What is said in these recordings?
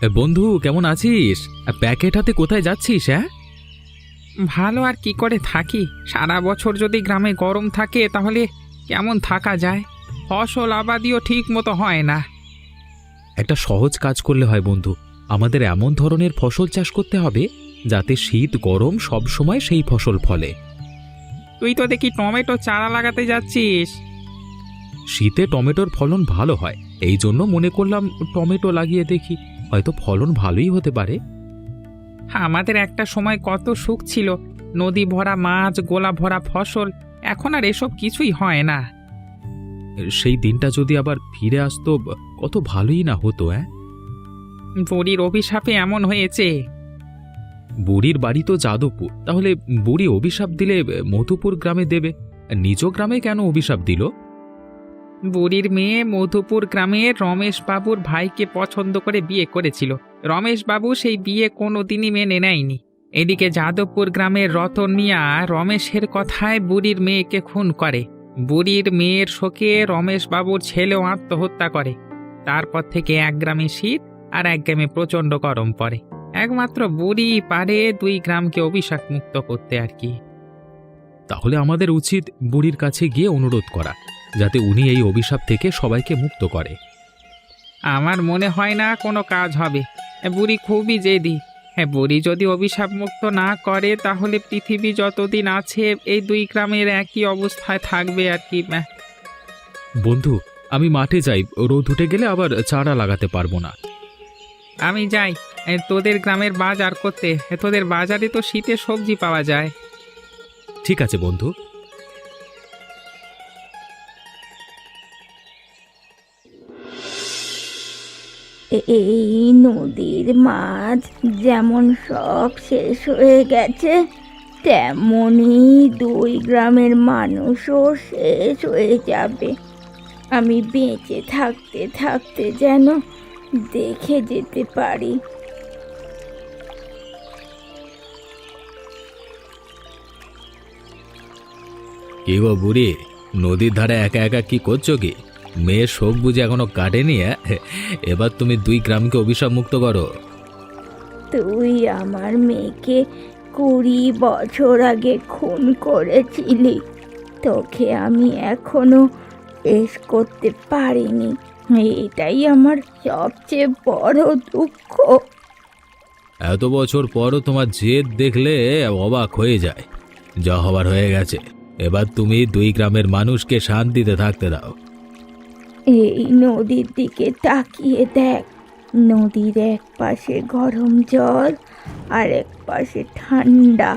বন্ধু কেমন আছিস? প্যাকেট হাতে কোথায় যাচ্ছিস? হ্যাঁ, ভালো আর কি করে থাকি? সারা বছর যদি গ্রামে গরম থাকে তাহলে কেমন থাকা যায়? ফসল আবাদিও ঠিক মতো হয় না। একটা সহজ কাজ করলে হয় বন্ধু। আমাদের এমন ধরনের ফসল চাষ করতে হবে যাতে শীত গরম সব সময় সেই ফসল ফলে। তুই তো দেখি টমেটো চারা লাগাতে যাচ্ছিস। শীতে টমেটোর ফলন ভালো হয়, এই জন্য মনে করলাম টমেটো লাগিয়ে দেখি, হয়তো ফলন ভালোই হতে পারে। আমাদের একটা সময় কত সুখ ছিল, নদী ভরা মাছ, গোলা ভরা ফসল। এখন আর এসব কিছুই হয় না। সেই দিনটা যদি আবার ফিরে আসতো কত ভালোই না হতো। বুড়ির অভিশাপে এমন হয়েছে। বুড়ির বাড়ি তো যাদবপুর, তাহলে বুড়ি অভিশাপ দিলে মধুপুর গ্রামে দেবে, নিজ গ্রামে কেন অভিশাপ দিল? বুড়ির মেয়ে মধুপুর গ্রামের রমেশ বাবুর ভাইকে পছন্দ করে বিয়ে করেছিল। রমেশ বাবু সেই বিয়ে কোনোদিনই মেনে নেয়নি। এদিকে যাদবপুর গ্রামের রতন মিয়া রমেশের কথায় বুড়ির মেয়েকে খুন করে। বুড়ির মেয়ের শোকে রমেশ বাবুর ছেলেও আত্মহত্যা করে। তারপর থেকে এক গ্রামে শীত আর এক গ্রামে প্রচণ্ড গরম পড়ে। একমাত্র বুড়ি পারে দুই গ্রামকে অভিশাপ মুক্ত করতে আর কি। তাহলে আমাদের উচিত বুড়ির কাছে গিয়ে অনুরোধ করা, যাতে উনি এই অভিশাপ থেকে সবাইকে মুক্ত করে। আমার মনে হয় না কোনো কাজ হবে। বুড়ি খুবই জেদি। বুড়ি যদি অভিশাপ মুক্ত না করে তাহলে পৃথিবী যতদিন আছে এই দুই গ্রামের একই অবস্থায় থাকবে আর কি। বন্ধু, আমি মাঠে যাই, রোদ উঠে গেলে আবার চারা লাগাতে পারবো না। আমি যাই তোদের গ্রামের বাজার করতে। তোদের বাজারে তো শীতের সবজি পাওয়া যায়। ঠিক আছে বন্ধু। এই নদীর মাছ যেমন সব শেষ হয়ে গেছে, তেমনি দুই গ্রামের মানুষও শেষ হয়ে যাবে। আমি বেঁচে থাকতে থাকতে যেন দেখে যেতে পারি। কি গো বুড়ি, নদীর ধারে একা একা কি করছো কি? মেয়ের শোক বুঝে এখনো কাটেনি? এবার তুমি দুই গ্রামকে অভিশাপ মুক্ত করো। তুই আমার মেয়েকে 20 বছর আগে খুন করেছিলি। তোকে আমি এখনো শেষ করতে পারিনি। এটাই আমার সবচেয়ে বড় দুঃখ। এত বছর পরও তোমার জেদ দেখলে অবাক হয়ে যায়। যা হবার হয়ে গেছে, এবার তুমি দুই গ্রামের মানুষকে শান্তিতে থাকতে দাও। এই নদীর দিকে তাকিয়ে দেখ। নদীর এক পাশে গরম জল আর এক পাশে ঠান্ডা।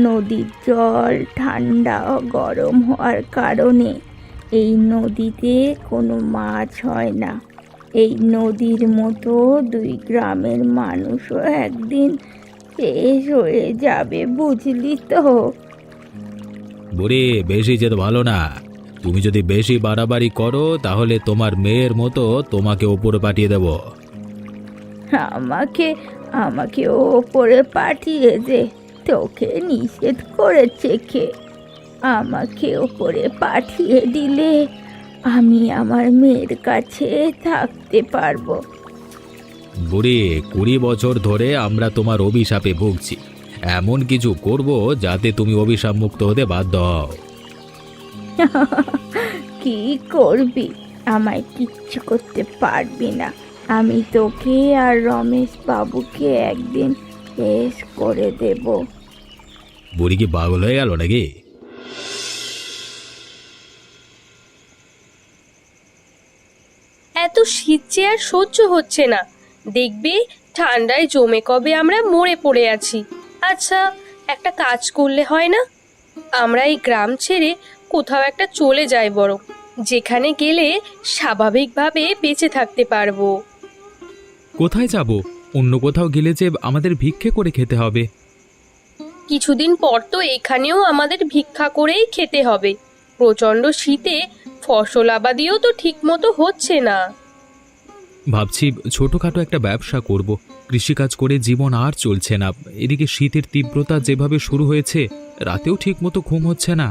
নদীর জল ঠান্ডা ও গরম হওয়ার কারণে এই নদীতে কোনো মাছ হয় না। এই নদীর মতো দুই গ্রামের মানুষও একদিন শেষ হয়ে যাবে, বুঝলি তো? বুড়ি, বেশি যেতে ভালো না। তুমি যদি বেশি বাড়াবাড়ি করো তাহলে তোমার মেয়ের মতো তোমাকে ওপরে পাঠিয়ে দেব। আমাকে আমাকে ওপরে পাঠিয়ে দে। তোকে নিষেধ করেছে কে? আমাকে ওপরে পাঠিয়ে দিলে আমি আমার মেয়ের কাছে থাকতে পারবো। বুড়ি, 20 বছর ধরে আমরা তোমার অভিশাপে ভুগছি। এমন কিছু করব যাতে তুমি অভিশাপ মুক্ত হতে বাধ্য হও। কি করবি? আমায় কিচ্ছু করতে পারবি না। আমি তোকে আর রমেশ বাবুকে একদিন শেষ করে দেব। বুড়ি কি পাগল হয়ে গেল নাকি? এত শীত যে আর সহ্য হচ্ছে না। দেখবি ঠান্ডায় জমে কবে আমরা মরে পড়ে আছি। আচ্ছা, একটা কাজ করলে হয় না? আমরা এই গ্রাম ছেড়ে কোথাও একটা চলে যাই বরং, যেখানে গেলে স্বাভাবিকভাবে বেঁচে থাকতে পারবো। কোথায় যাব? অন্য কোথাও গেলে যে আমাদের ভিক্ষে করে খেতে হবে। কিছুদিন পর তো এখানেও আমাদের ভিক্ষা করেই খেতে হবে। প্রচণ্ড শীতে ফসল আবাদিও তো ঠিক মতো হচ্ছে না। ভাবছি ছোটখাটো একটা ব্যবসা করব। কৃষিকাজ করে জীবন আর চলছে না। এদিকে শীতের তীব্রতা যেভাবে শুরু হয়েছে, রাতেও ঠিক মতো ঘুম হচ্ছে না।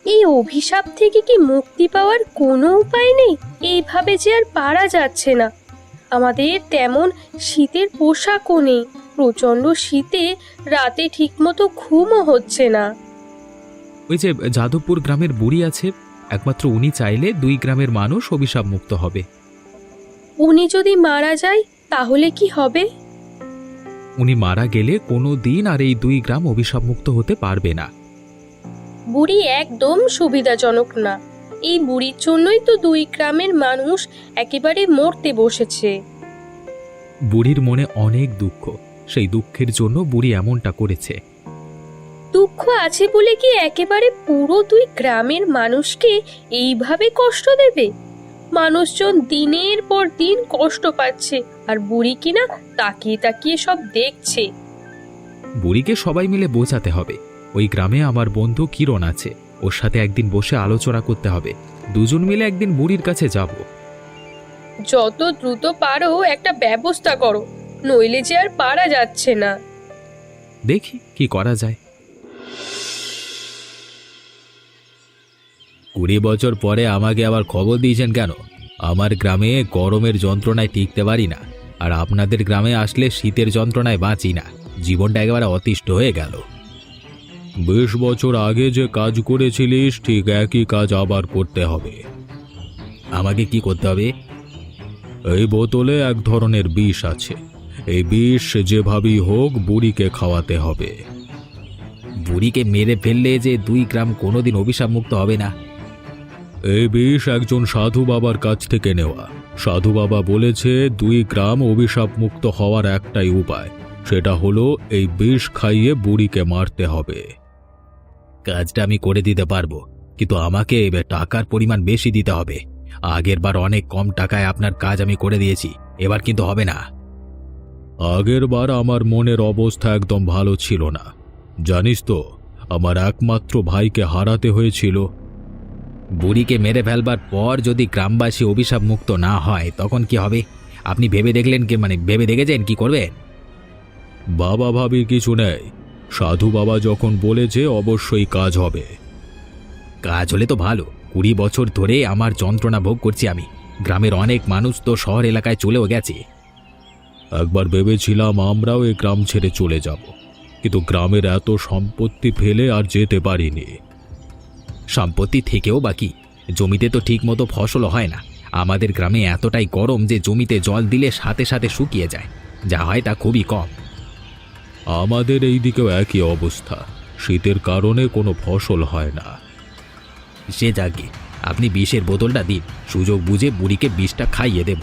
এই অভিশাপ থেকে কি মুক্তি পাওয়ার কোনো উপায় নেই? এইভাবে যে আর পারা যাচ্ছে না। আমাদের তেমন শীতের পোশাকও নেই। প্রচণ্ড শীতে রাতে ঠিকমতো ঘুমও হচ্ছে না। ওই যে যাদবপুর গ্রামের বুড়ি আছে, একমাত্র উনি চাইলে 2 গ্রামের মানুষ অভিশাপ মুক্ত হবে। উনি যদি মারা যায় তাহলে কি হবে? উনি মারা গেলে কোনো দিন আর এই 2 গ্রাম অভিশাপ মুক্ত হতে পারবে না। বুড়ি একদম সুবিধাজনক না। এই বুড়ির জন্যই তো 2 গ্রামের মানুষ একেবারে মরতে বসেছে। বুড়ির মনে অনেক দুঃখ, সেই দুঃখের জন্য বুড়ি এমনটা করেছে। দুঃখ আছে বলে কি একেবারে পুরো 2 গ্রামের মানুষকে এইভাবে কষ্ট দেবে? মানুষজন দিনের পর দিন কষ্ট পাচ্ছে, আর বুড়ি কিনা তাকিয়ে তাকিয়ে সব দেখছে। বুড়িকে সবাই মিলে বোঝাতে হবে। ওই গ্রামে আমার বন্ধু কিরণ আছে, ওর সাথে একদিন বসে আলোচনা করতে হবে। দুজন মিলে একদিন বুড়ির কাছে যাব। যত দ্রুত পারো একটা ব্যবস্থা করো, নইলে যে আর পারা যাচ্ছে না। দেখি কি করা যায়। 20 বছর পরে আমাকে আবার খবর দিয়েছেন কেন? আমার গ্রামে গরমের যন্ত্রণায় টিকতে পারি না, আর আপনাদের গ্রামে আসলে শীতের যন্ত্রণায় বাঁচি না। জীবনটা একেবারে অতিষ্ঠ হয়ে গেল। 20 বছর আগে যে কাজ করেছিলিস ঠিক একই কাজ আবার করতে হবে। আমাকে কি করতে হবে? এই বোতলে এক ধরনের বিষ আছে, এই বিষ যেভাবেই হোক বুড়িকে খাওয়াতে হবে। বুড়িকে মেরে ফেললে যে 2 গ্রাম কোনোদিন অভিশাপ মুক্ত হবে না। এই বিষ একজন সাধু বাবার কাছ থেকে নেওয়া। সাধু বাবা বলেছে 2 গ্রাম অভিশাপ মুক্ত হওয়ার একটাই উপায়, সেটা হলো এই বিষ খাইয়ে বুড়িকে মারতে হবে। কাজটা আমি করে দিতে পারবো, কিন্তু আমাকে এবার টাকার পরিমাণ বেশি দিতে হবে। আগেরবার অনেক কম টাকায় আপনার কাজ আমি করে দিয়েছি, এবার কিন্তু হবে না। আগেরবার আমার মনের অবস্থা একদম ভালো ছিল না, জানিস তো, আমার একমাত্র ভাইকে হারাতে হয়েছিল। বুড়িকে মেরে ফেলবার পর যদি গ্রামবাসী অভিশাপ মুক্ত না হয় তখন কি হবে? আপনি ভেবে দেখলেন কি? ভেবে দেখেছেন কি করবেন? বাবা ভাবির কিছু নেই, সাধু বাবা যখন বলেছে অবশ্যই কাজ হবে। কাজ হলে তো ভালো। 20 বছর ধরে আমার যন্ত্রণা ভোগ করছি আমি। গ্রামের অনেক মানুষ তো শহর এলাকায় চলেও গেছে। একবার ভেবেছিলাম আমরাও এই গ্রাম ছেড়ে চলে যাব, কিন্তু গ্রামের এত সম্পত্তি ফেলে আর যেতে পারিনি। সম্পত্তি থেকেও বাকি জমিতে তো ঠিক মতো ফসল হয় না। আমাদের গ্রামে এতটাই গরম যে জমিতে জল দিলে সাথে সাথে শুকিয়ে যায়, যা হয় তা খুবই কম। আমাদের এই দিকেও একই অবস্থা, শীতের কারণে কোনো ফসল হয় না। সে যাকে, আপনি বিষের বোতলটা দিন, সুযোগ বুঝে বুড়িকে বিষটা খাইয়ে দেব।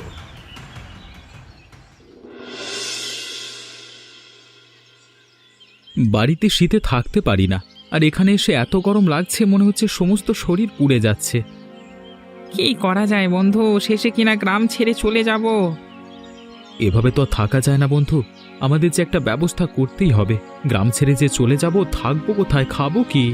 বাড়িতে শীতে থাকতে পারি না, আর এখানে এসে এত গরম লাগছে, মনে হচ্ছে সমস্ত শরীর পুড়ে যাচ্ছে। কি করা যায় বন্ধু, শেষে কিনা গ্রাম ছেড়ে চলে যাব। এভাবে তো আর থাকা যায় না বন্ধু, আমাদের যে একটা ব্যবস্থা করতেই হবে। গ্রাম ছেড়ে যে চলে যাব, থাকবো কোথায়, খাবো কি?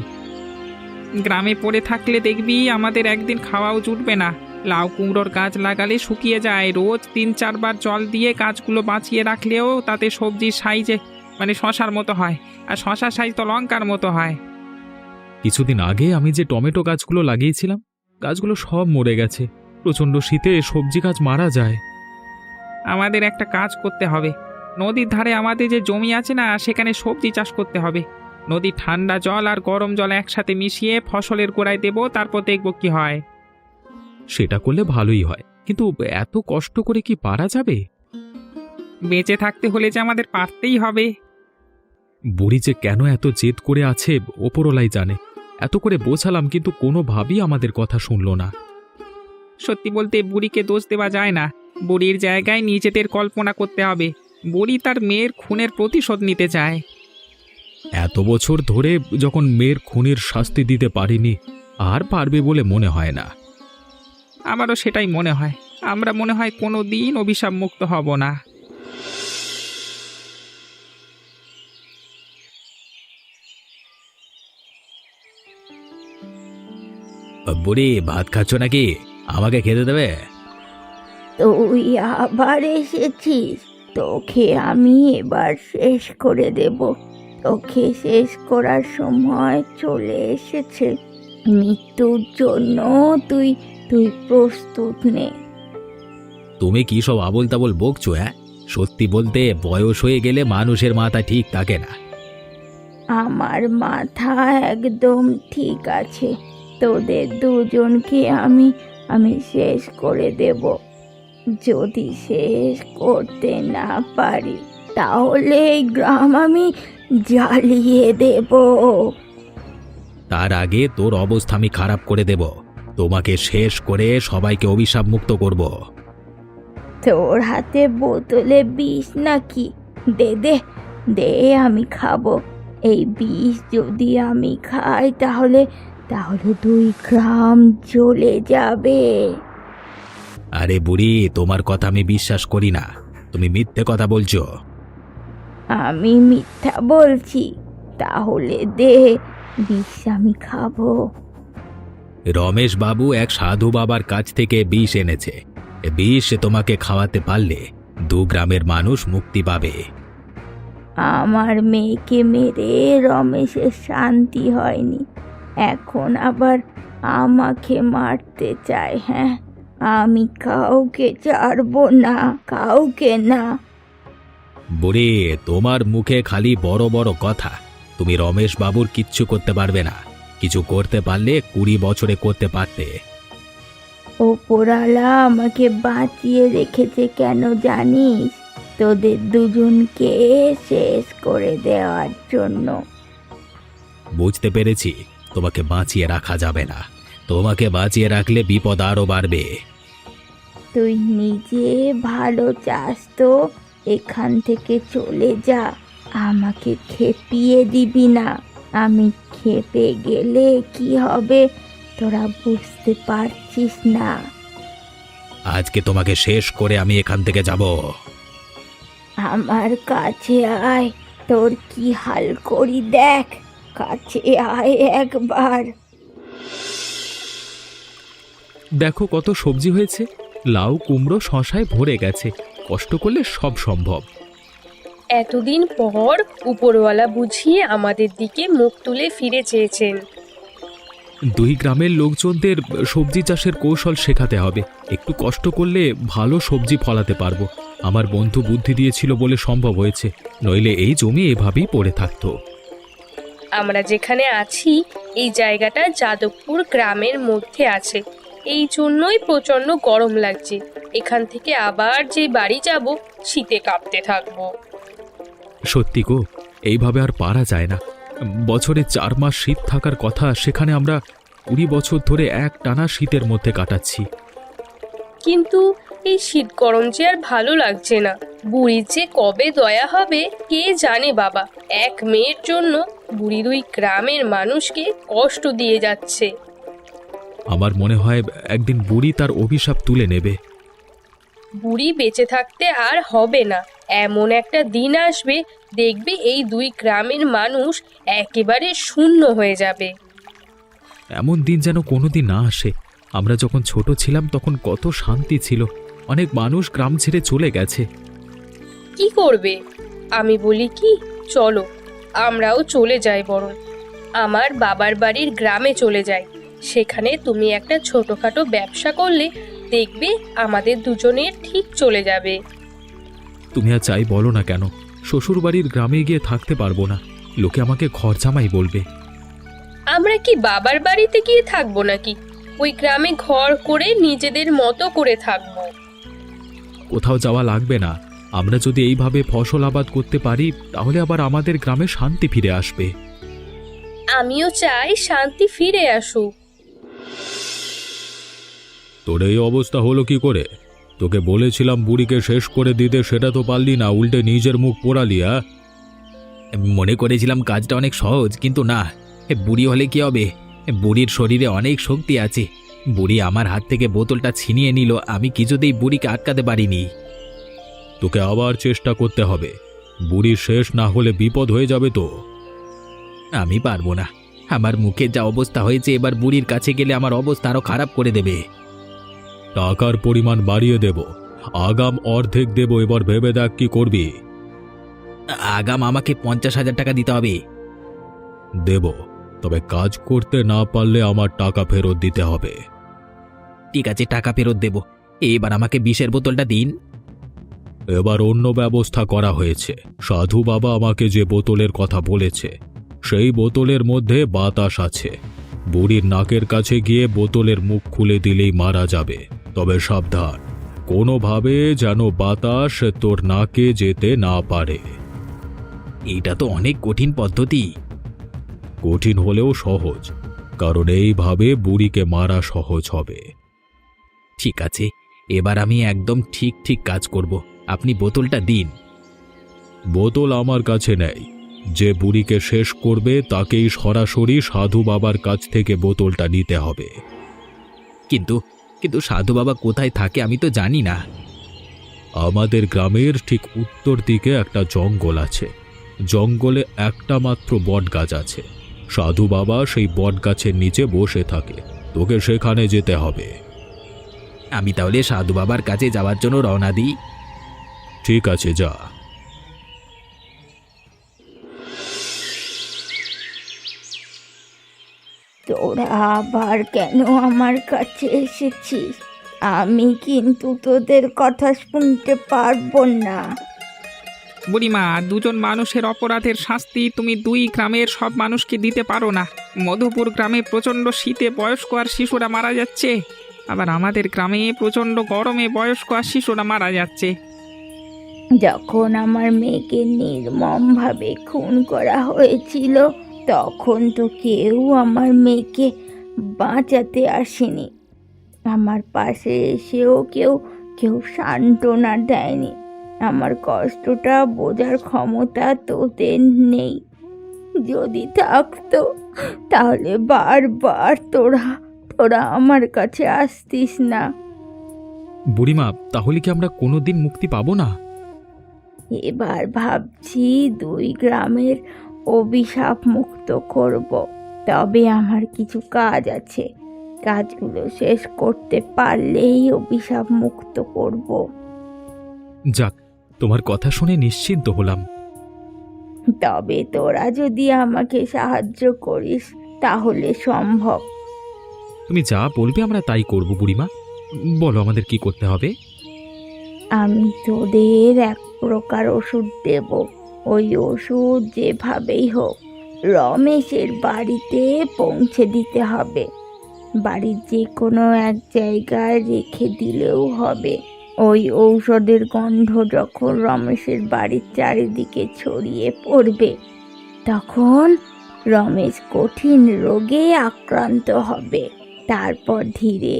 গ্রামে পড়ে থাকলে দেখবি আমাদের একদিন খাওয়াও জুটবে না। লাউ কুমড়োর গাছ লাগালে শুকিয়ে যায়, রোজ 3-4 বার জল দিয়ে গাছগুলো বাঁচিয়ে রাখলেও তাতে সবজির সাইজে শশার মতো হয়, আর শশার সাইজ তো লঙ্কার মতো হয়। কিছুদিন আগে আমি যে টমেটো গাছগুলো লাগিয়েছিলাম, গাছগুলো সব মরে গেছে। প্রচণ্ড শীতে সবজি গাছ মারা যায়। আমাদের একটা কাজ করতে হবে। নদীর ধারে আমাদের যে জমি আছে না, সেখানে সবজি চাষ করতে হবে। নদীর ঠান্ডা জল আর গরম জল একসাথে মিশিয়ে ফসলের গোড়ায় দেব, তারপর দেখব কি হয়। সেটা করলে ভালোই হয়, কিন্তু এত কষ্ট করে কি পারা যাবে? বেঁচে থাকতে হলে যে আমাদের পারতেই হবে। বুড়ি যে কেন এত জেদ করে আছে ওপরওয়ালাই জানে। এত করে বোঝালাম, কিন্তু কোনোভাবেই আমাদের কথা শুনল না। সত্যি বলতে বুড়িকে দোষ দেওয়া যায় না। বুড়ির জায়গায় নিজেদের কল্পনা করতে হবে। বুড়ি তার মেয়ের খুনের প্রতিশোধ নিতে চায়। এত বছর ধরে যখন মেয়ের খুনের শাস্তি দিতে পারিনি, আর পারবে বলে মনে হয় না। আমারও সেটাই মনে হয়। আমরা মনে হয় কোনো দিন অভিশাপ মুক্ত হব না। বুড়ি, ভাত খাচ্ছ নাকি? আমাকে খেতে দেবে? তুই আবার এসেছিস, তোকে আমি এবার শেষ করে দেব। তোকে শেষ করার সময় চলে এসেছে। মৃত্যুর জন্য তুই প্রস্তুত নে। তুমি কি সব আবোল তাবোল বকছো? হ্যাঁ, সত্যি বলতে বয়স হয়ে গেলে মানুষের মাথা ঠিক থাকে না। আমার মাথা একদম ঠিক আছে। তোদের দুজনকে আমি আমি শেষ করে দেব। যদি শেষ করতে না পারি তাহলে এই গ্রাম আমি জ্বালিয়ে দেব। তার আগে তোর অবস্থা আমি খারাপ করে দেব। তোমাকে শেষ করে সবাইকে অভিশাপ মুক্ত করব। তোর হাতে বোতলে বিষ নাকি? দে দে দে, আমি খাবো। এই বিষ যদি আমি খাই তাহলে তাহলে 2 গ্রাম জ্বলে যাবে। আরে বুড়ি, তোমার কথা আমি বিশ্বাস করি না। তুমি মিথ্যে কথা বলছো। আমি মিথ্যা বলছি? তাহলে দে, বিষ আমি খাবো। রমেশ বাবু এক সাধু বাবার কাছ থেকে বিষ এনেছে। এ বিষ তোমাকে খাওয়াতে পারলে 2 গ্রামের মানুষ মুক্তি পাবে। আমার মেয়েকে মেরে রমেশের শান্তি হয়নি, এখন আবার আমাকে মারতে চায়। হ্যাঁ, আমি কাউকে ছাড়বো না, কাউকে না। বুড়ি, তোমার মুখে খালি বড় বড় কথা। তুমি রমেশ বাবুর কিচ্ছু করতে পারবে না। কিছু করতে পারলে 20 বছরে করতে পারতে। ওপরওয়ালা আমাকে বাঁচিয়ে রেখেছে কেন জানিস? তোদের দুজনকে শেষ করে দেওয়ার জন্য। বুঝতে পেরেছি, তোমাকে বাঁচিয়ে রাখা যাবে না। তোমাকে বাঁচিয়ে রাখলে বিপদ আরও বাড়বে। তুই নিজে ভালো চাস তো এখান থেকে চলে যা, আমাকে খেপিয়ে দিবি না। আমি খেপে গেলে কি হবে তোরা বুঝতে পারছিস না। আজকে তোমাকে শেষ করে আমি এখান থেকে যাব। আমার কাছে আয়, তোর কি হাল করি দেখ। কাছে আয় একবার। দেখো কত সবজি হয়েছে। লাউ, কুমড়ো, শশায় ভরে গেছে। কষ্ট করলে সব সম্ভব। এতদিন পর উপরওয়ালা বুঝিয়ে আমাদের দিকে মুখ তুলে ফিরে চেয়েছেন। 2 গ্রামের লোকজনদের সবজি চাষের কৌশল শেখাতে হবে। একটু কষ্ট করলে ভালো সবজি ফলাতে পারবো। আমার বন্ধু বুদ্ধি দিয়েছিল বলে সম্ভব হয়েছে, নইলে এই জমি এভাবেই পড়ে থাকতো। আমরা যেখানে আছি এই জায়গাটা যাদবপুর গ্রামের মধ্যে আছে, এই জন্যই প্রচণ্ড গরম লাগছে। এখান থেকে আবার যে বাড়ি যাব শীতে কাঁপতে থাকবো। সত্যি গো, এইভাবে আর পারা যায় না। বছরে 4 মাস শীত থাকার কথা, সেখানে আমরা 20 বছর ধরে একটানা শীতের মধ্যে কাটাচ্ছি। কিন্তু এই শীত গরম যে আর ভালো লাগছে না। বুড়ির যে কবে দয়া হবে কে জানে বাবা। এক মেয়ের জন্য বুড়ি 2 গ্রামের মানুষকে কষ্ট দিয়ে যাচ্ছে। আমার মনে হয় একদিন বুড়ি তার অভিশাপ তুলে নেবে। বুড়ি বেঁচে থাকতে আর হবে না। এমন একটা দিন আসবে দেখবে এই 2 গ্রামের মানুষ একেবারে শূন্য হয়ে যাবে। এমন দিন যেন কোনোদিন না আসে। আমরা যখন ছোট ছিলাম তখন কত শান্তি ছিল। অনেক মানুষ গ্রাম ছেড়ে চলে গেছে। কি করবে? আমি বলি কি, চলো আমরাও চলে যাই, বরং আমার বাবার বাড়ির গ্রামে চলে যাই। সেখানে তুমি একটা ছোটখাটো ব্যবসা করলে দেখবে আমাদের দুজনের ঠিক চলে যাবে। তুমি আর চাই বলো না কেন, শ্বশুরবাড়ির গ্রামে গিয়ে থাকতে পারবো না। লোকে আমাকে ঘর জামাই বলবে। আমরা কি বাবার বাড়িতে গিয়ে থাকবো নাকি? ওই গ্রামে ঘর করে নিজেদের মতো করে থাকবো। কোথাও যাওয়া লাগবে না। আমরা যদি এইভাবে ফসল আবাদ করতে পারি তাহলে আবার আমাদের গ্রামে শান্তি ফিরে আসবে। আমিও চাই শান্তি ফিরে আসুক। তোর এই অবস্থা হলো কি করে? তোকে বলেছিলাম বুড়িকে শেষ করে দিতে, সেটা তো পারলি না, উল্টে নিজের মুখ পোড়ালি। মনে করেছিলাম কাজটা অনেক সহজ, কিন্তু না। বুড়ি হলে কি হবে? বুড়ির শরীরে অনেক শক্তি আছে। বুড়ি আমার হাত থেকে বোতলটা ছিনিয়ে নিল, আমি কিছুতেই বুড়িকে আটকাতে পারিনি। তোকে আবার চেষ্টা করতে হবে। বুড়ি শেষ না হলে বিপদ হয়ে যাবে তো। আমি পারবো না। আমার মুখের যা অবস্থা হয়েছে, এবার বুড়ির কাছে গেলে আমার অবস্থা আরো খারাপ করে দেবে। টাকার পরিমাণ বাড়িয়ে দেব, আগাম অর্ধেক দেব। এবার ভেবে দেখ কি করবি। আগাম আমাকে 50,000 টাকা দিতে হবে। দেব, তবে কাজ করতে না পারলে আমার টাকা ফেরত দিতে হবে। ঠিক আছে, টাকা ফেরত দেব, এবার আমাকে বিষের বোতলটা দিন। এবার অন্য ব্যবস্থা করা হয়েছে। সাধু বাবা আমাকে যে বোতলের কথা বলেছে সেই বোতলের মধ্যে বাতাস আছে। বুড়ির নাকের কাছে গিয়ে বোতলের মুখ খুলে দিলেই মারা যাবে। তবে সাবধান, কোনোভাবে যেন বাতাস তোর নাকে যেতে না পারে। এটা তো অনেক কঠিন পদ্ধতি। কঠিন হলেও সহজ, কারণ এইভাবে বুড়িকে মারা সহজ হবে। ঠিক আছে, এবার আমি একদম ঠিক ঠিক কাজ করব। আপনি বোতলটা দিন। বোতল আমার কাছে নেই। যে বুড়িকে শেষ করবে তাকেই সরাসরি সাধু বাবার কাছ থেকে বোতলটা নিতে হবে। কিন্তু কিন্তু সাধু বাবা কোথায় থাকে আমি তো জানি না। আমাদের গ্রামের ঠিক উত্তর দিকে একটা জঙ্গল আছে। জঙ্গলে একটা মাত্র বটগাছ আছে। সাধু বাবা সেই বটগাছের নিচে বসে থাকে। তোকে সেখানে যেতে হবে। আমি তাহলে সাধু বাবার কাছে যাওয়ার জন্য রওনা দিই। ঠিক আছে, যা। তোরা আবার কেন আমার কাছে এসেছিস? আমি কিন্তু তোদের কথা শুনতে পারবো না। বুড়িমা, দুজন মানুষের অপরাধের শাস্তি তুমি দুই গ্রামের সব মানুষকে দিতে পারো না। মধুপুর গ্রামে প্রচণ্ড শীতে বয়স্ক আর শিশুরা মারা যাচ্ছে, আবার আমাদের গ্রামে প্রচণ্ড গরমে বয়স্ক আর শিশুরা মারা যাচ্ছে। যখন আমার মেয়েকে নির্মমভাবে খুন করা হয়েছিল তখন তো কেউ আমার মেয়েকে বাঁচাতে আসেনি। আমার পাশে এসেও কেউ কেউ সান্ত্বনা দেয়নি। আমার কষ্টটা বোঝার ক্ষমতা তোদের নেই। যদি থাকতো তাহলে বারবার তোরা আমার কাছে আসতিস না। বুড়িমা, তাহলে কি আমরা কোনোদিন মুক্তি পাবো না? এবার ভাবছি দুই গ্রামের অভিশাপ মুক্ত করব। তবে আমার কিছু কাজ আছে, কাজগুলো শেষ করতে পারলেই অভিশাপ মুক্ত করব। যাক, তোমার কথা শুনে নিশ্চিন্ত হলাম। তবে তোরা যদি আমাকে সাহায্য করিস তাহলে সম্ভব। তুমি যা বলবে আমরা তাই করব বুড়িমা। বলো আমাদের কি করতে হবে? আমি তোদের এক প্রকার ওষুধ দেব। ওই ওষুধ যেভাবেই হোক রমেশের বাড়িতে পৌঁছে দিতে হবে। বাড়ির যে কোনো এক জায়গায় রেখে দিলেও হবে। ওই ঔষধের গন্ধ যখন রমেশের বাড়ির চারিদিকে ছড়িয়ে পড়বে তখন রমেশ কঠিন রোগে আক্রান্ত হবে। তারপর ধীরে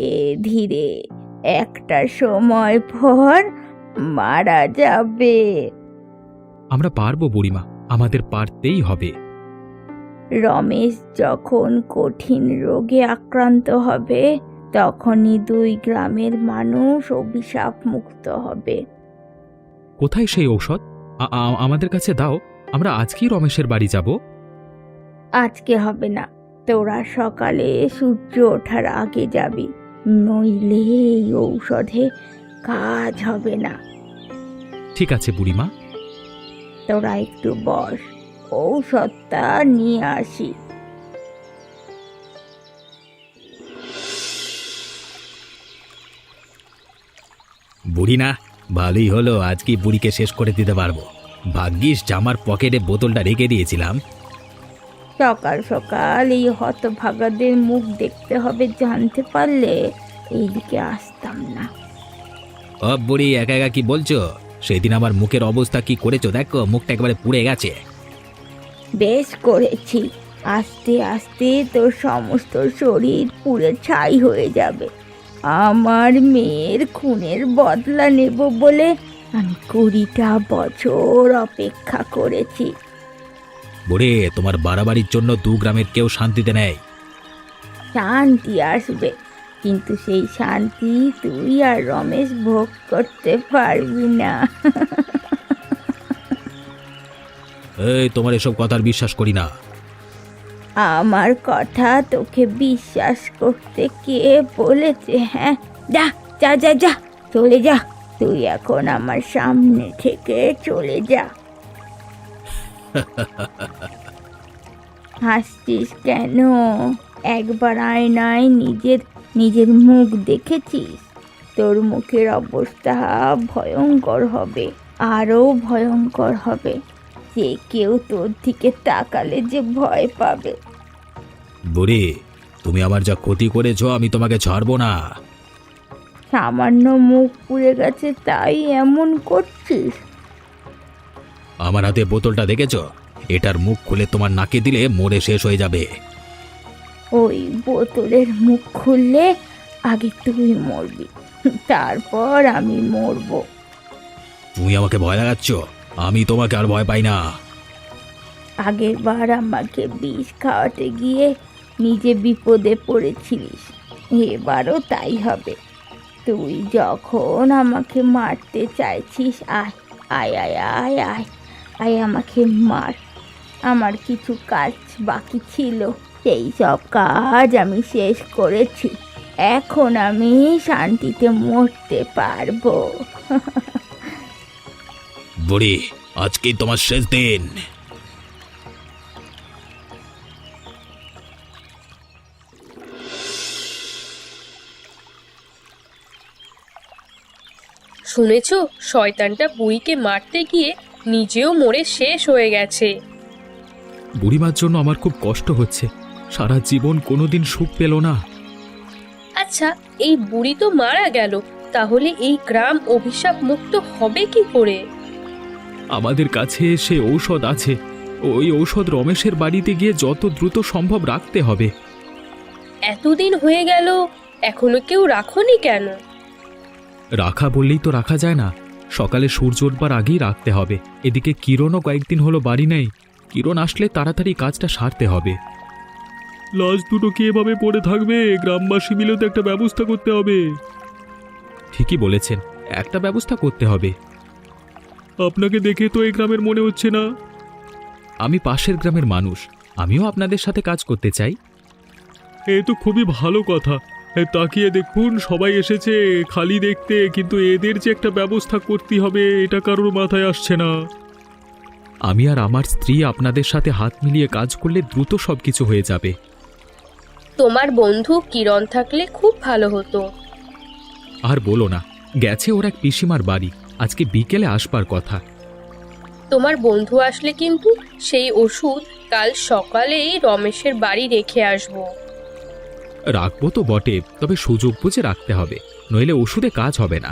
ধীরে একটা সময় পর মারা যাবে। আমরা পারবো বুড়িমা, আমাদের পারতেই হবে। রমেশ যখন কঠিন রোগে আক্রান্ত হবে তখনই দুই গ্রামের মানুষ অভিশাপ মুক্ত হবে। কোথায় সেই ঔষধ? আমাদের কাছে দাও, আমরা আজকেই রমেশের বাড়ি যাব। আজকে হবে না, তোরা সকালে সূর্য ওঠার আগে যাবি, নইলে এই ঔষধে কাজ হবে না। ঠিক আছে বুড়িমা। তোরা একটু বস, ঔষধটা নিয়ে আসি। বুড়ি না, ভালোই হলো, আজকে বুড়িকে শেষ করে দিতে পারবো। ভাগ্যিস জামার পকেটে বোতলটা রেখে দিয়েছিলাম। সকাল সকাল এই হতভাগাদের মুখ দেখতে হবে জানতে পারলে এইদিকে আসতাম না। ও বুড়ি, একা একা কি বলছো? সেদিন আমার মুখের অবস্থা কি করেছো দেখো, মুখটা একেবারে পুড়ে গেছে। বেশ করেছি, আস্তে আস্তে তোর সমস্ত শরীর পুড়ে ছাই হয়ে যাবে। আমার মেয়ের খুনের বদলা নেব বলে আমি 20টা বছর অপেক্ষা করেছি। বুড়ি, তোমার বাড়াবাড়ির জন্য দু গ্রামের কেউ শান্তিতে নেই। শান্তি আসবে, কিন্তু সেই শান্তি তুই আর রমেশ ভোগ করতে পারবি না। এই, তোমার এসব কথার বিশ্বাস করি না। আমার কথা তোকে বিশ্বাস করতে কে বলেছে? হ্যাঁ, যা যা যা যা, চলে যা। তুই এখন আমার সামনে থেকে চলে যা। হাসছিস কেন? একবার আয়নায় নিজের মুখ দেখেছিস? তোর মুখের অবস্থা ভয়ঙ্কর হবে, আরও ভয়ঙ্কর হবে। যে কেউ তোর দিকে তাকালে যে ভয় পাবে। বুড়ি, তুমি আমার যা ক্ষতি করেছো আমি তোমাকে ছাড়বো না। সামান্য মুখ পুড়ে গেছে তাই এমন করছিস? আমার হাতে বোতলটা দেখেছো? এটার মুখ খুলে তোমার নাকে দিলে মরে শেষ হয়ে যাবে। ওই বোতলের মুখ খুললে আগে তুই মরবি, তারপর আমি মরবো। তুমি আমাকে ভয় লাগাচ্ছ, আমি তোমাকে আর ভয় পাই না। আগের বার আমাকে বিষ খাওয়াতে গিয়ে নিজে বিপদে পড়েছিলিস, এবারও তাই হবে। তুই যখন আমাকে মারতে চাইছিস, আয় আয় আয় আয় আয় আয় আমাকে মার। আমার কিছু কাজ বাকি ছিল, সেই সব কাজ আমি শেষ করেছি। এখন আমি শান্তিতে মরতে পারবো। বুড়ি, আজকেই তোমার শেষ দিন। শুনেছো, শয়তানটা বুড়িকে মারতে গিয়ে নিজেও মরে শেষ হয়ে গেছে। বুড়িমার জন্য আমার খুব কষ্ট হচ্ছে, সারা জীবন কোনোদিন সুখ পেল না। আচ্ছা, এই বুড়ি তো মারা গেল, তাহলে এই গ্রাম অভিশাপ মুক্ত হবে কি করে? আমাদের কাছে সে ঔষধ আছে, ওই ঔষধ রমেশের বাড়িতে গিয়ে যত দ্রুত সম্ভব রাখতে হবে। এতদিন হয়ে গেল, এখনো কেউ রাখোনি কেন? রাখা বললেই তো রাখা যায় না, সকালে সূর্য ওঠবার আগেই রাখতে হবে। এদিকে কিরণও কয়েকদিন হলো বাড়ি নেই, কিরণ আসলে তাড়াতাড়ি কাজটা সারতে হবে। লাশ দুটো কি এভাবে পড়ে থাকবে? গ্রামবাসী মিলে তো একটা ব্যবস্থা করতে হবে। ঠিকই বলেছেন, একটা ব্যবস্থা করতে হবে। আপনাকে দেখে তো এই গ্রামের মনে হচ্ছে না। আমি পাশের গ্রামের মানুষ, আমিও আপনাদের সাথে কাজ করতে চাই। এ তো খুবই ভালো কথা। তাকিয়ে দেখুন, সবাই এসেছে খালি দেখতে, কিন্তু এদের যে একটা ব্যবস্থা করতে হবে এটা কারোর মাথায় আসছে না। আমি আর আমার স্ত্রী আপনাদের সাথে হাত মিলিয়ে কাজ করলে দ্রুত সবকিছু হয়ে যাবে। তোমার বন্ধু কিরণ থাকলে খুব ভালো হতো। আর বলো না, গেছে ওর এক পিসিমার বাড়ি, আজকে বিকেলে আসবার কথা। তোমার বন্ধু আসলে কিন্তু সেই ওষুধ কাল সকালেই রমেশের বাড়ি রেখে আসবো। রাখবো তো বটে, তবে সুযোগ বুঝে রাখতে হবে, নইলে ওষুধে কাজ হবে না।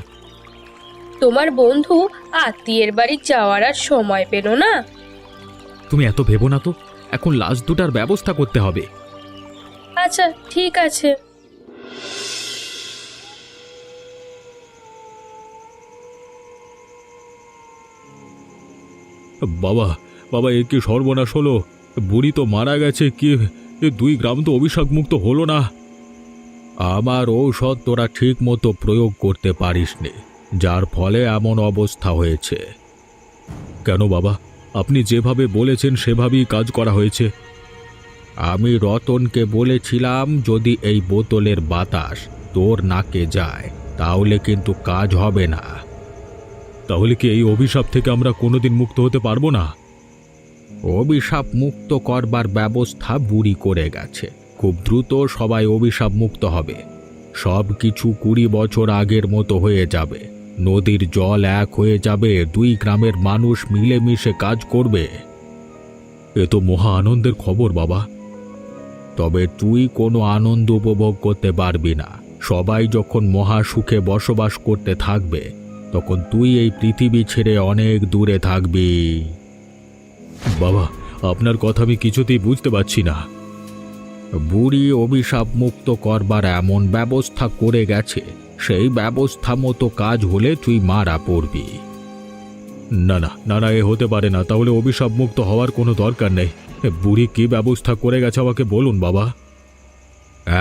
তোমার বন্ধু আত্মীয়ের বাড়ি যাওয়ার আর সময় পেল না। তুমি এত ভেবো না তো, এখন লাশ দুটার ব্যবস্থা করতে হবে। আচ্ছা, ঠিক আছে। বাবা, বাবা, এ কি সর্বনাশ হলো! বুড়ি তো মারা গেছে, কি দুই গ্রাম তো অভিশাপ মুক্ত হলো না। আমার ঔষধ তোরা ঠিক মতো প্রয়োগ করতে পারিসনি, যার ফলে এমন অবস্থা হয়েছে। কেন বাবা, আপনি যেভাবে বলেছেন সেভাবেই কাজ করা হয়েছে। আমি রতনকে বলেছিলাম যদি এই বোতলের বাতাস তোর নাকে যায় তাহলে কিন্তু কাজ হবে না। তাহলে কি এই অভিশাপ থেকে আমরা কোনোদিন মুক্ত হতে পারবো না? অভিশাপ মুক্ত করবার ব্যবস্থা বুড়ি করে গেছে, খুব দ্রুত সবাই অভিশাপ মুক্ত হবে। সব কিছু 20 বছর আগের মতো হয়ে যাবে, নদীর জল এক হয়ে যাবে, দুই গ্রামের মানুষ মিলেমিশে কাজ করবে। এ তো মহা আনন্দের খবর বাবা। তবে তুই কোনো আনন্দ উপভোগ করতে পারবি না। সবাই যখন মহা সুখে বসবাস করতে থাকবে তখন তুই এই পৃথিবী ছেড়ে অনেক দূরে থাকবি। বাবা, আপনার কথা আমি কিছুতেই বুঝতে পারছি না। বুড়ি অভিশাপ মুক্ত করবার এমন ব্যবস্থা করে গেছে, সেই ব্যবস্থা মতো কাজ হলে তুই মারা পড়বি। না না না না, এ হতে পারে না। তাহলে অভিশাপ মুক্ত হওয়ার কোনো দরকার নেই। বুড়ি কি ব্যবস্থা করে গেছে আমাকে বলুন বাবা।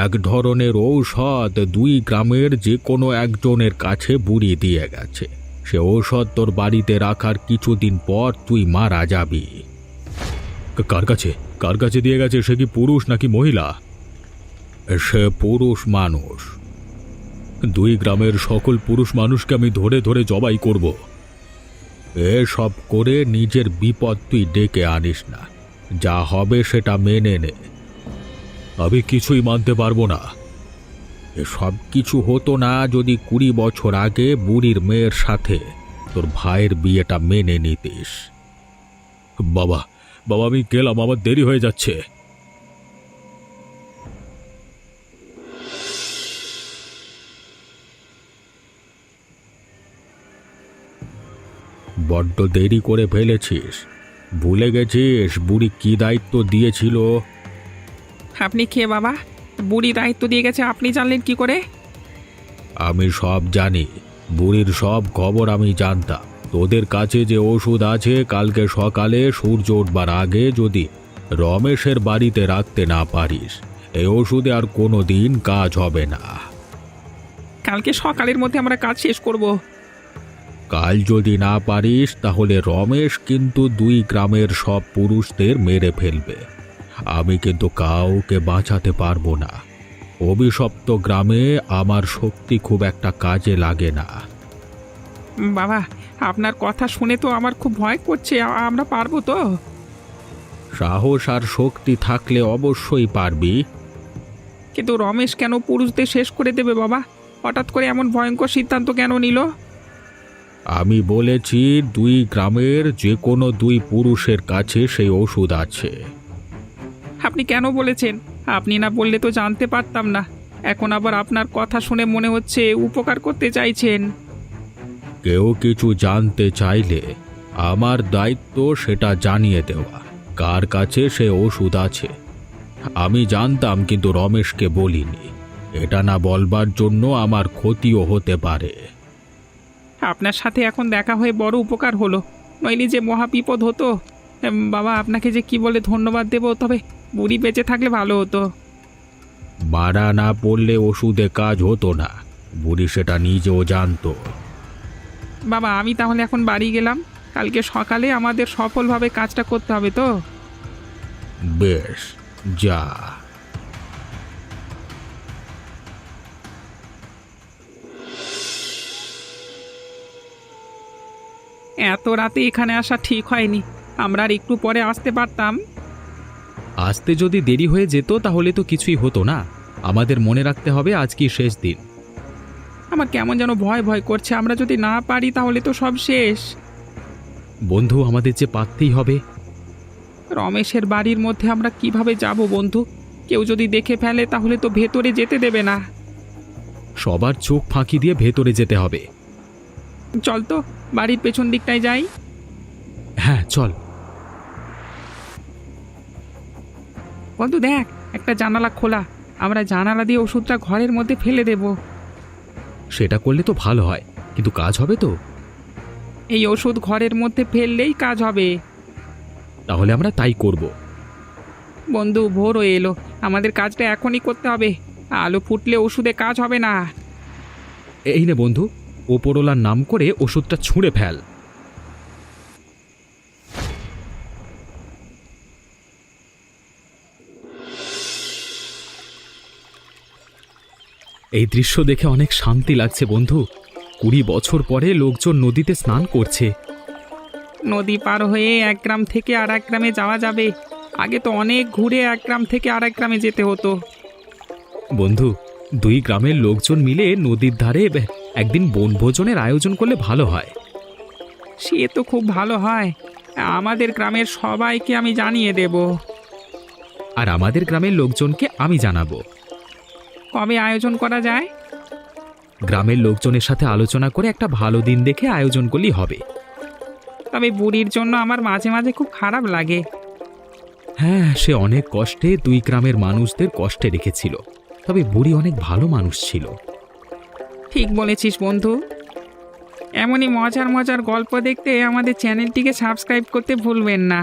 এক ধরনের ঔষধ দুই গ্রামের যে কোনো একজনের কাছে বুড়ি দিয়ে গেছে, সে ঔষধ তোর বাড়িতে রাখার কিছুদিন পর তুই মারা যাবি। কার কাছে কার কাছে দিয়ে গেছে? সে কি পুরুষ নাকি মহিলা? সে পুরুষ মানুষ। দুই গ্রামের সকল পুরুষ মানুষকে আমি ধরে ধরে জবাই করব। এসব করে নিজের বিপদ তুই ডেকে আনিস না, যা হবে সেটা মেনে নে। আমি কিছুই মানতে পারবো না। এসব কিছু হতো না যদি 20 বছর আগে বুড়ির মেয়ের সাথে তোর ভাইয়ের বিয়েটা মেনে নিতিস। বাবা, বাবা, আমি গেলাম, আমার দেরি হয়ে যাচ্ছে। বড্ড দেরি করে ফেলেছিস। ভুলে গেছিস বুড়ি কি দায়িত্ব দিয়েছিল? আপনি কে বাবা? বুড়ি দায়িত্ব দিয়ে গেছে, আপনি জানলেন কি করে? আমি সব জানি, বুড়ির সব খবর আমি জানতাম। তোদের কাছে যে ওষুধ আছে, কালকে সকালে সূর্য উঠবার আগে যদি রমেশের বাড়িতে রাখতে না পারিস, এই ওষুধে আর কোনো দিন কাজ হবে না। কালকে সকালের মধ্যে আমরা কাজ শেষ করব। কাল যদি না পারিস তাহলে রমেশ কিন্তু 2 গ্রামের সব পুরুষদের মেরে ফেলবে। আমি কিন্তু কাউকে বাঁচাতে পারবো না। অভিশপ্ত গ্রামে আমার শক্তি খুব একটা কাজে লাগে না। বাবা, আপনার কথা শুনে তো আমার খুব ভয় করছে। আমরা পারবো তো? সাহস আর শক্তি থাকলে অবশ্যই পারবি। কিন্তু রমেশ কেন পুরুষদের শেষ করে দেবে বাবা? হঠাৎ করে এমন ভয়ঙ্কর সিদ্ধান্ত কেন নিল? আমি বলেছি 2 গ্রামের যে কোনো 2 পুরুষের কাছে সেই ওষুধ আছে। আপনি কেন বলেছেন? আপনি না বললে তো জানতে পারতাম না। এখন আবার আপনার কথা শুনে মনে হচ্ছে উপকার করতে চাইছেন। কেউ কিছু জানতে চাইলে আমার দায়িত্ব সেটা জানিয়ে দেওয়া, কার কাছে সে ওষুধ আছে। আমি জানতাম কিন্তু রমেশকে বলিনি। এটা না বলবার জন্য আমার ক্ষতিও হতে পারে। আপনার সাথে এখন দেখা হয়ে বড় উপকার হলো, নইলে যে মহা বিপদ হতো। বাবা, আপনাকে যে কি বলে ধন্যবাদ দেব, তবে বুড়ি বেঁচে থাকলে ভালো হতো। মারা না পড়লে ওষুধে কাজ হতো না, বুড়ি সেটা নিজেও জানতো। বাবা, আমি তাহলে এখন বাড়ি গেলাম। কালকে সকালে আমাদের সফলভাবে কাজটা করতে হবে তো? বেশ, যা। এত রাতে এখানে আসা ঠিক হয়নি। আমরা আর একটু পরে আসতে পারতাম। আসতে যদি দেরি হয়ে যেত তাহলে তো কিছুই হতো না। আমাদের মনে রাখতে হবে আজকেই শেষ দিন। আমার কেমন যেন ভয় ভয় করছে। আমরা যদি না পারি তাহলে তো সব শেষ। বন্ধু, আমাদের যে পারতেই হবে। রমেশের বাড়ির মধ্যে আমরা কিভাবে যাব বন্ধু? কেউ যদি দেখে ফেলে তাহলে তো ভেতরে যেতে দেবে না। সবার চোখ ফাঁকি দিয়ে ভেতরে যেতে হবে। চল তো, বাড়ির পেছন দিকটায় যাই। হ্যাঁ, চল। বন্ধু দেখ, একটা জানালা খোলা। আমরা জানালা দিয়ে ওষুধটা ঘরের মধ্যে ফেলে দেব। সেটা করলে তো ভালো হয়, কিন্তু কাজ হবে তো? এই ওষুধ ঘরের মধ্যে ফেললেই কাজ হবে। তাহলে আমরা তাই করব। বন্ধু, ভোর হয়ে এলো, আমাদের কাজটা এখনই করতে হবে। আলো ফুটলে ওষুধে কাজ হবে না। এই নে বন্ধু, ওপরওয়ালার নাম করে ওষুধটা ছুঁড়ে ফেল। এই দৃশ্য দেখে অনেক শান্তি লাগছে বন্ধু। 20 বছর পরে লোকজন নদীতে স্নান করছে। নদী পার হয়ে এক গ্রাম থেকে আর এক গ্রামে যাওয়া যাবে। আগে তো অনেক ঘুরে এক গ্রাম থেকে আর এক গ্রামে যেতে হতো। বন্ধু, 2 গ্রামের লোকজন মিলে নদীর ধারে একদিন বনভোজনের আয়োজন করলে ভালো হয়। সে তো খুব ভালো হয়। আমাদের গ্রামের সবাইকে আমি জানিয়ে দেব। আর আমাদের গ্রামের লোকজনকে আমি জানাবো। কবে আয়োজন করা যায়? গ্রামের লোকজনের সাথে আলোচনা করে একটা ভালো দিন দেখে আয়োজন করলেই হবে। তবে বুড়ির জন্য আমার মাঝে মাঝে খুব খারাপ লাগে। হ্যাঁ, সে অনেক কষ্টে 2 গ্রামের মানুষদের কষ্টে রেখেছিল। তবে বুড়ি অনেক ভালো মানুষ ছিল। ঠিক বলেছিস বন্ধু। এমনই মজার মজার গল্প দেখতে আমাদের চ্যানেলটিকে সাবস্ক্রাইব করতে ভুলবেন না।